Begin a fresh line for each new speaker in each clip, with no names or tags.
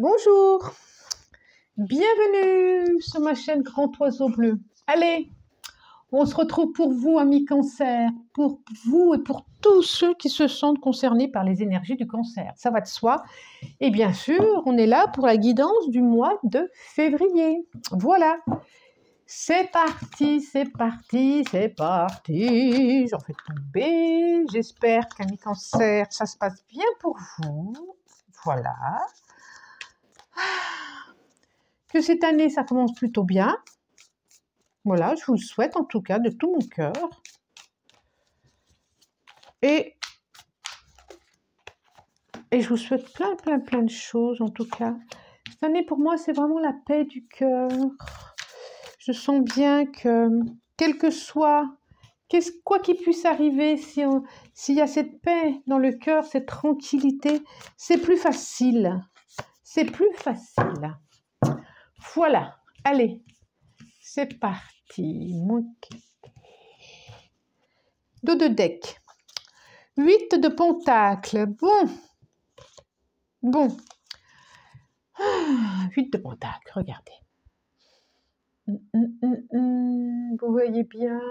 Bonjour, bienvenue sur ma chaîne Grand Oiseau Bleu. Allez, on se retrouve pour vous, amis cancer, pour vous et pour tous ceux qui se sentent concernés par les énergies du cancer. Ça va de soi. Et bien sûr, on est là pour la guidance du mois de février. Voilà, c'est parti, c'est parti, c'est parti. J'en fais tomber. J'espère qu'amis cancer, ça se passe bien pour vous. Voilà. Que cette année, ça commence plutôt bien. Voilà, je vous le souhaite en tout cas de tout mon cœur. Et je vous souhaite plein de choses en tout cas. Cette année pour moi, c'est vraiment la paix du cœur. Je sens bien que, quel que soit, quoi qu'il puisse arriver, s'il y a cette paix dans le cœur, cette tranquillité, c'est plus facile. C'est plus facile. Voilà, allez, c'est parti. Dos de deck. 8 de pentacle. Bon. 8 de pentacle, regardez. Vous voyez bien,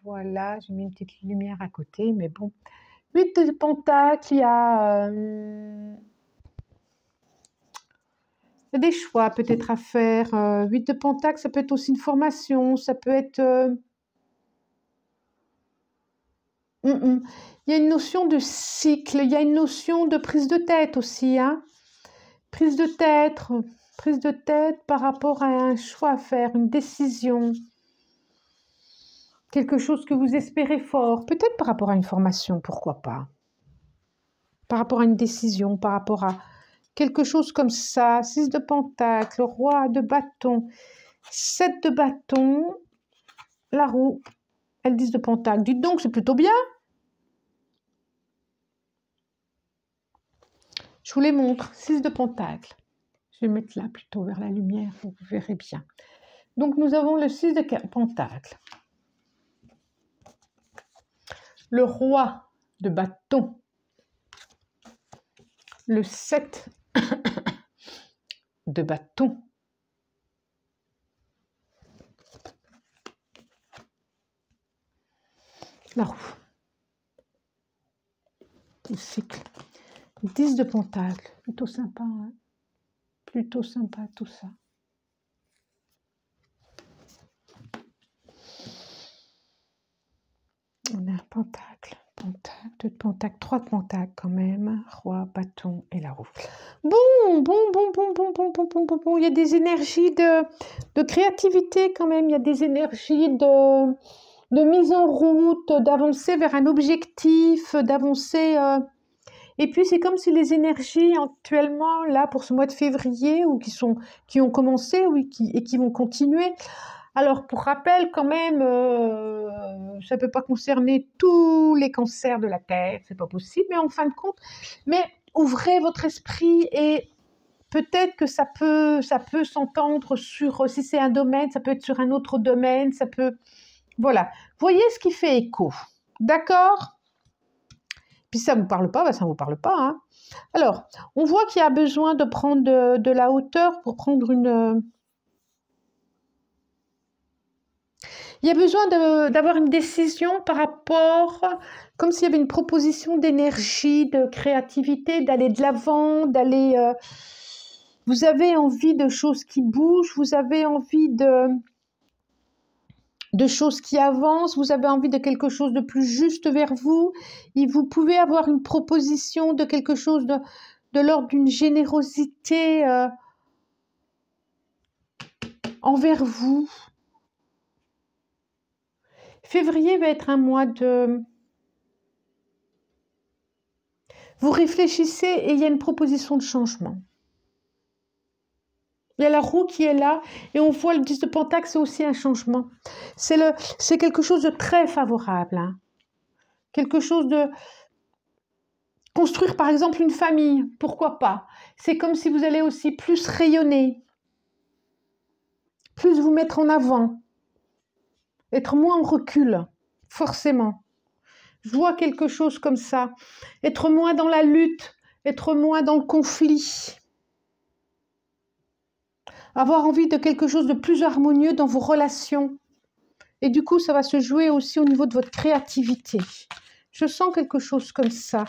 voilà, j'ai mis une petite lumière à côté, mais bon. 8 de pentacle, il y a des choix peut-être à faire. 8 de pentacle, ça peut être aussi une formation, ça peut être... Il y a une notion de cycle, il y a une notion de prise de tête aussi. Hein. Prise de tête par rapport à un choix à faire, une décision. Quelque chose que vous espérez fort, peut-être par rapport à une formation, pourquoi pas. Par rapport à une décision, par rapport à quelque chose comme ça. 6 de pentacle, roi de bâton, 7 de bâton, la roue, elle 10 de pentacle. Dites donc, c'est plutôt bien. Je vous les montre, 6 de pentacle. Je vais mettre là plutôt vers la lumière, vous verrez bien. Donc nous avons le 6 de pentacle. Le roi de bâton. Le 7 de bâton. La roue. Le cycle. 10 de pentacle. Plutôt sympa, hein? Plutôt sympa tout ça. On a un pentacle, deux de pentacle, 3 de pentacle quand même, roi, bâton et la roue. Bon. Il y a des énergies de créativité quand même, il y a des énergies de mise en route, d'avancer vers un objectif, d'avancer... Et puis c'est comme si les énergies actuellement, là, pour ce mois de février, ou qui ont commencé, oui, et qui vont continuer. Alors, pour rappel, quand même, ça ne peut pas concerner tous les cancers de la Terre, c'est pas possible, mais en fin de compte, mais ouvrez votre esprit et peut-être que ça peut s'entendre sur, si c'est un domaine, ça peut être sur un autre domaine, ça peut... Voilà, voyez ce qui fait écho, d'accord ? Puis ça ne vous parle pas, ça ne vous parle pas. Hein. Alors, on voit qu'il y a besoin de prendre de la hauteur pour prendre une... Il y a besoin d'avoir une décision par rapport, comme s'il y avait une proposition d'énergie, de créativité, d'aller de l'avant, d'aller... vous avez envie de choses qui bougent, vous avez envie de choses qui avancent, vous avez envie de quelque chose de plus juste vers vous, et vous pouvez avoir une proposition de quelque chose de l'ordre d'une générosité envers vous. Février va être un mois de... Vous réfléchissez et il y a une proposition de changement. Il y a la roue qui est là et on voit le 10 de pentacle, c'est aussi un changement. C'est quelque chose de très favorable. Hein. Quelque chose de... Construire par exemple une famille, pourquoi pas. C'est comme si vous allez aussi plus rayonner, plus vous mettre en avant, être moins en recul, forcément. Je vois quelque chose comme ça. Être moins dans la lutte, être moins dans le conflit. avoir envie de quelque chose de plus harmonieux dans vos relations. Et du coup, ça va se jouer aussi au niveau de votre créativité. Je sens quelque chose comme ça.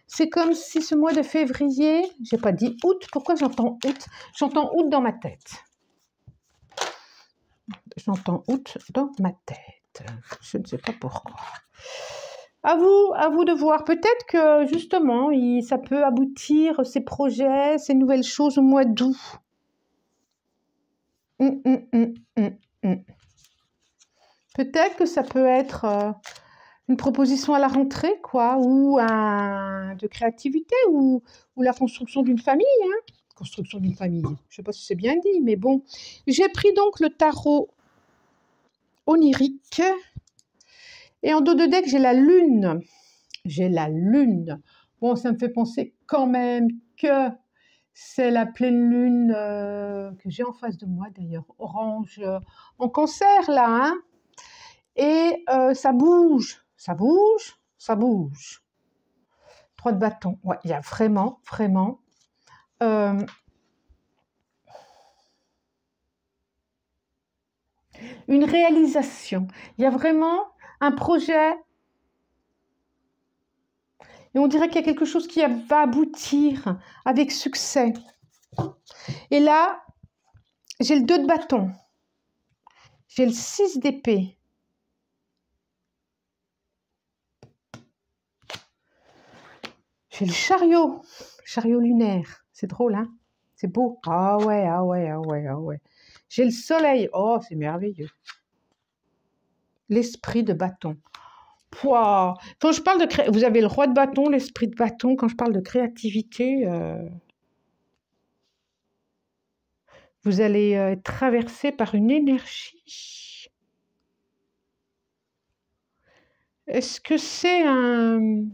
C'est comme si ce mois de février, j'ai pas dit août, pourquoi j'entends août? J'entends août dans ma tête. J'entends août dans ma tête. Je ne sais pas pourquoi. À vous de voir. Peut-être que justement, ça peut aboutir, ces projets, ces nouvelles choses au mois d'août. Peut-être que ça peut être une proposition à la rentrée, quoi, ou de créativité, ou la construction d'une famille. Hein. Construction d'une famille, je ne sais pas si c'est bien dit, mais bon. J'ai pris donc le tarot onirique, et en dos de deck, j'ai la lune. J'ai la lune. Bon, ça me fait penser quand même que c'est la pleine lune que j'ai en face de moi, d'ailleurs, orange, en cancer, là, hein. Et ça bouge, ça bouge, ça bouge. 3 de bâton. Ouais, il y a vraiment, vraiment une réalisation. Il y a vraiment un projet. Et on dirait qu'il y a quelque chose qui va aboutir avec succès. Et là, j'ai le 2 de bâton. J'ai le 6 d'épée. J'ai le chariot lunaire. C'est drôle, hein? C'est beau. Ah ouais, ah ouais, ah ouais, ah ouais. J'ai le soleil. Oh, c'est merveilleux. L'esprit de bâton. Pouah. Quand je parle de vous avez le roi de bâton, l'esprit de bâton. Quand je parle de créativité, vous allez être traversé par une énergie. Est-ce que c'est un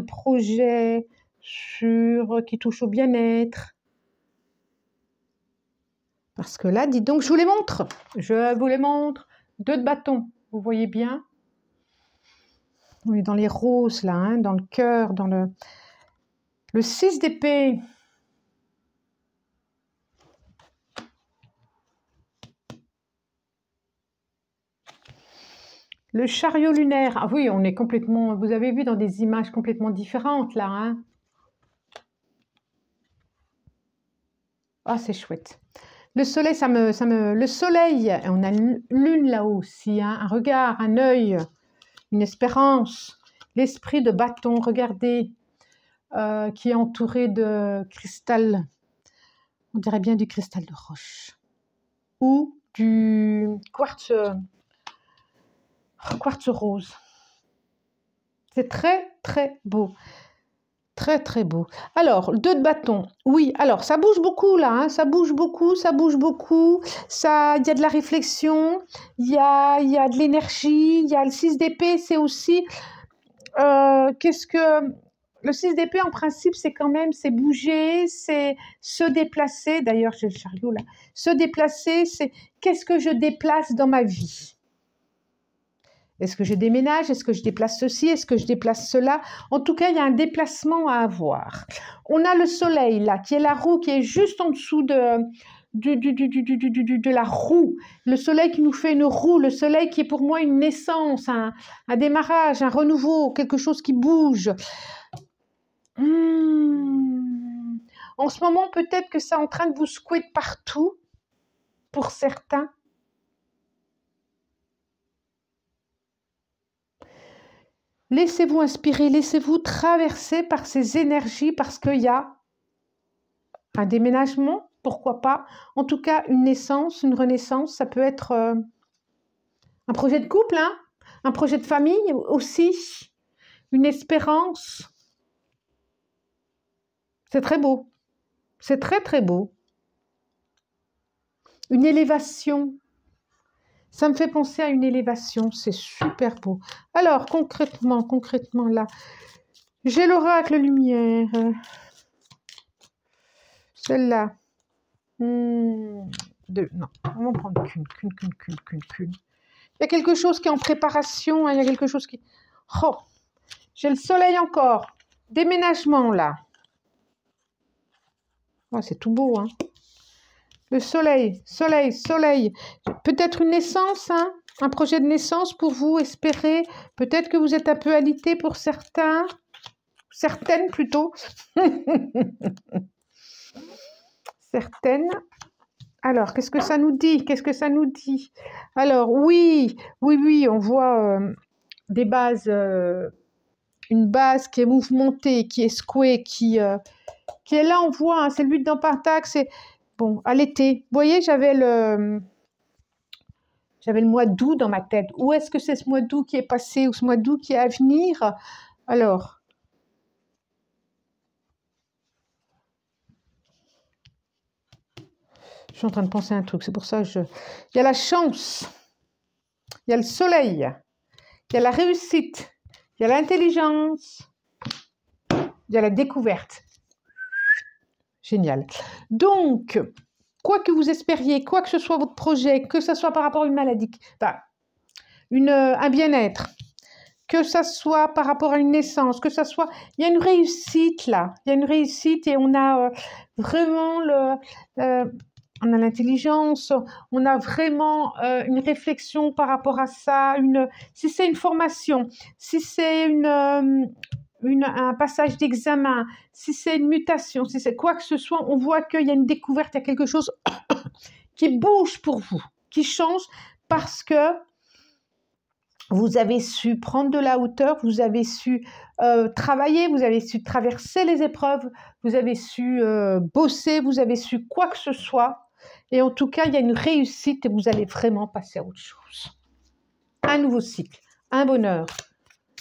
projet qui touche au bien-être? Parce que là, dites donc, je vous les montre. Je vous les montre. 2 de bâton, vous voyez bien. On est dans les roses, là, hein, dans le cœur, dans le 6 d'épée. Le chariot lunaire. Ah oui, on est complètement... Vous avez vu dans des images complètement différentes, là, hein. Ah, c'est chouette. Le soleil, le soleil, on a une lune là-haut aussi, hein, un regard, un œil, une espérance. L'esprit de bâton, regardez, qui est entouré de cristal. On dirait bien du cristal de roche. Ou du quartz rose. C'est très, très beau. Très, très beau. Alors, le 2 de bâton. Oui, alors, ça bouge beaucoup, là. Hein, ça bouge beaucoup, ça bouge beaucoup. Il y a de la réflexion, il y a de l'énergie, il y a le 6 d'épée, c'est aussi... qu'est-ce que... Le 6 d'épée, en principe, c'est quand même, c'est bouger, c'est se déplacer. D'ailleurs, j'ai le chariot, là. Se déplacer, c'est qu'est-ce que je déplace dans ma vie? Est-ce que je déménage? Est-ce que je déplace ceci? Est-ce que je déplace cela? En tout cas, il y a un déplacement à avoir. On a le soleil, là, qui est la roue, qui est juste en dessous de la roue. Le soleil qui nous fait une roue. Le soleil qui est pour moi une naissance, un démarrage, un renouveau, quelque chose qui bouge. En ce moment, peut-être que c'est en train de vous secouer de partout, pour certains. Laissez-vous inspirer, laissez-vous traverser par ces énergies parce qu'il y a un déménagement, pourquoi pas. En tout cas, une naissance, une renaissance, ça peut être un projet de couple, hein, un projet de famille aussi, une espérance. C'est très beau. C'est très, très beau. Une élévation. Ça me fait penser à une élévation, c'est super beau. Alors, concrètement, là, j'ai l'oracle lumière. Celle-là. Non, on va en prendre qu'une. Il y a quelque chose qui est en préparation, hein, il y a quelque chose qui... Oh, j'ai le soleil encore. Déménagement, là. Oh, c'est tout beau, hein. Le soleil, soleil, soleil. Peut-être une naissance, hein, un projet de naissance pour vous, espérez. Peut-être que vous êtes un peu alité pour certains. Certaines plutôt. Certaines. Alors, qu'est-ce que ça nous dit? Qu'est-ce que ça nous dit? Alors, oui, oui, oui, on voit des bases, une base qui est mouvementée, qui est secouée, qui est là, on voit, hein, c'est le 8 dans Pentacle, c'est, bon, à l'été. Vous voyez, j'avais le mois d'août dans ma tête. Où est-ce que c'est ce mois d'août qui est passé ou ce mois d'août qui est à venir? Alors, je suis en train de penser à un truc, c'est pour ça que il y a la chance, il y a le soleil, il y a la réussite, il y a l'intelligence, il y a la découverte. Génial. Donc, quoi que vous espériez, quoi que ce soit votre projet, que ce soit par rapport à une maladie, enfin, un bien-être, que ça soit par rapport à une naissance, que ça soit... Il y a une réussite là, il y a une réussite et on a vraiment on a l'intelligence, on a vraiment une réflexion par rapport à ça, si c'est une formation, si c'est un passage d'examen, si c'est une mutation, si c'est quoi que ce soit, on voit qu'il y a une découverte, il y a quelque chose qui bouge pour vous, qui change parce que vous avez su prendre de la hauteur, vous avez su travailler, vous avez su traverser les épreuves, vous avez su bosser, vous avez su quoi que ce soit. Et en tout cas, il y a une réussite et vous allez vraiment passer à autre chose. Un nouveau cycle, un bonheur,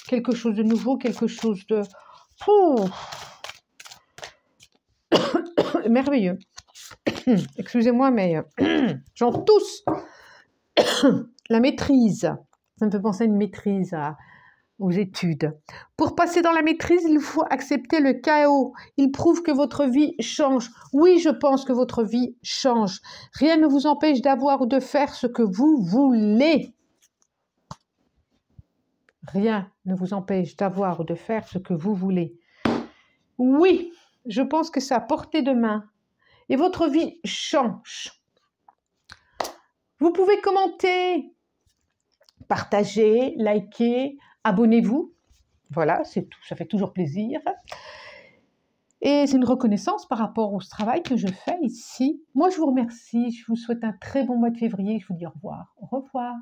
quelque chose de nouveau, quelque chose de... merveilleux. Excusez-moi, mais j'en tousse. La maîtrise. Ça me fait penser à une maîtrise, aux études. Pour passer dans la maîtrise, il faut accepter le chaos. Il prouve que votre vie change. Oui, je pense que votre vie change. Rien ne vous empêche d'avoir ou de faire ce que vous voulez. Rien ne vous empêche d'avoir ou de faire ce que vous voulez. Oui, je pense que c'est à portée de main. Et votre vie change. Vous pouvez commenter, partager, liker, abonnez-vous. Voilà, c'est tout, ça fait toujours plaisir. Et c'est une reconnaissance par rapport au travail que je fais ici. Moi, je vous remercie, je vous souhaite un très bon mois de février, je vous dis au revoir. Au revoir.